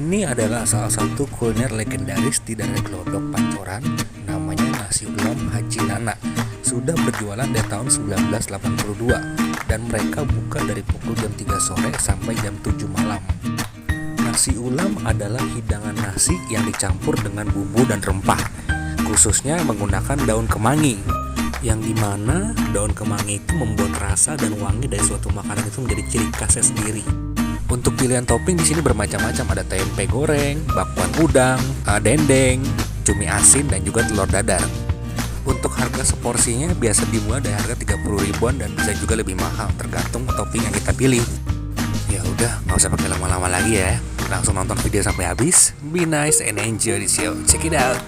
Ini adalah salah satu kuliner legendaris di daerah Glodok Pancoran, namanya nasi ulam Haji Nana. Sudah berjualan dari tahun 1982 dan mereka buka dari pukul jam 3 sore sampai jam 7 malam. Nasi ulam adalah hidangan nasi yang dicampur dengan bumbu dan rempah, khususnya menggunakan daun kemangi, yang dimana daun kemangi itu membuat rasa dan wangi dari suatu makanan itu menjadi ciri khasnya sendiri. Untuk pilihan topping di sini bermacam-macam, ada tempe goreng, bakwan udang, dendeng, cumi asin dan juga telur dadar. Untuk harga seporsinya biasa dimulai dari harga 30 ribuan dan bisa juga lebih mahal tergantung topping yang kita pilih. Ya udah, nggak usah pakai lama-lama lagi ya. Langsung nonton video sampai habis. Be nice and enjoy the show. Check it out.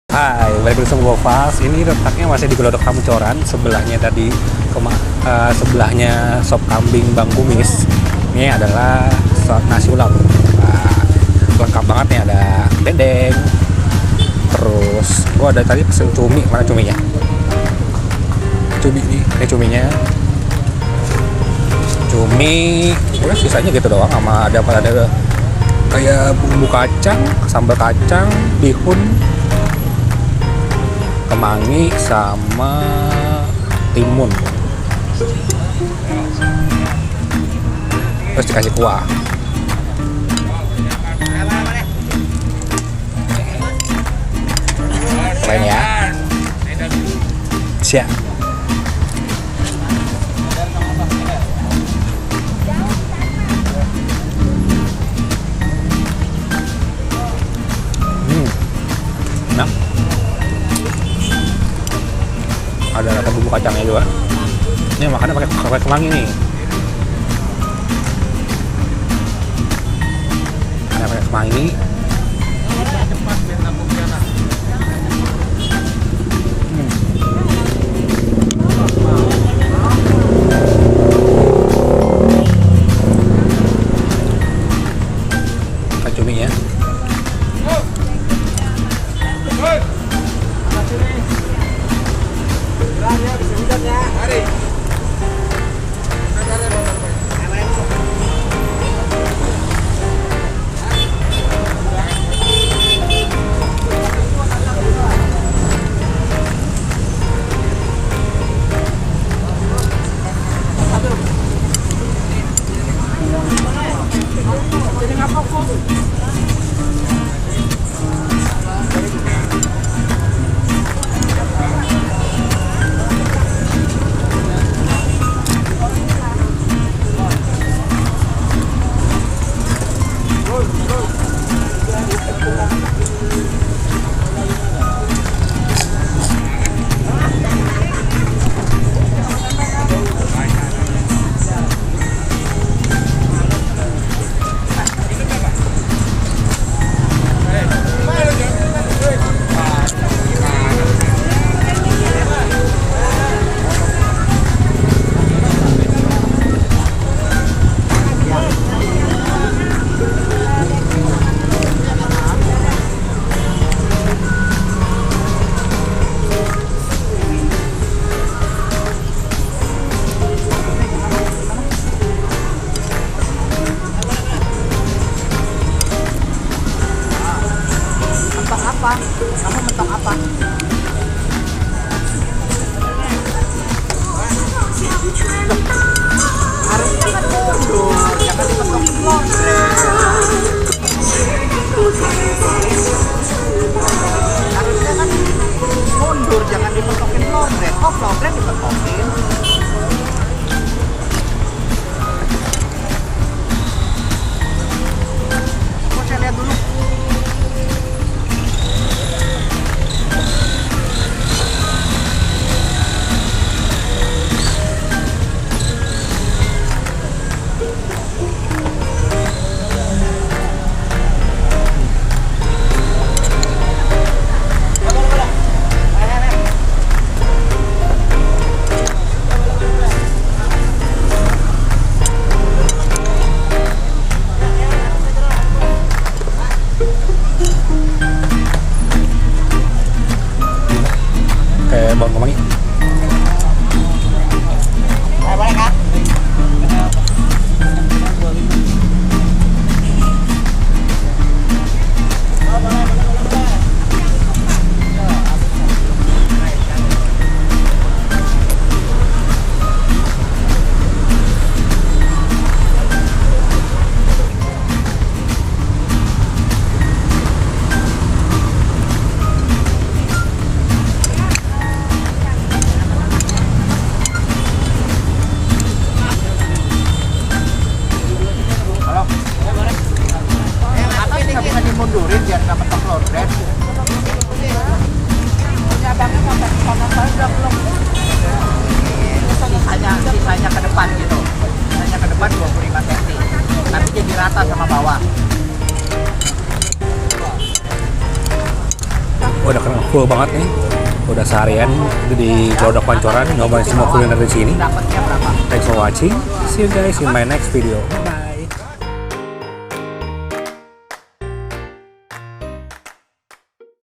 Hai, balik bersama gue Fals. Ini letaknya masih di Glodok Pancoran. Sebelahnya tadi sebelahnya sop kambing Bang Kumis. Ini adalah nasi ulam. Lengkap banget nih, ada dendeng. Terus gua ada tadi pesen cumi. Mana cuminya? Cumi ini cuminya. Cumi, udah sisanya gitu doang. Sama ada kayak bumbu kacang, sambal kacang, bihun, kemangi sama timun, terus dikasih kuah. Lain ya, siap. Nah, ada bumbu kacangnya juga. Ini makannya pakai kemangi nih. Ada pakai kemangi. Pakai cumi ya. Kamu mentok apa? Harusnya kan mundur, jangan dimentokin londet. Harusnya kan mundur, jangan dimentokin londet. Kok londet dimentokin? Kok saya lihat dulu. atas sama bawah. Udah kena full banget nih. Udah seharian di Glodok Pancoran nyobain semua kuliner di sini. Dapatnya berapa? Thanks for watching. See you guys in my next video.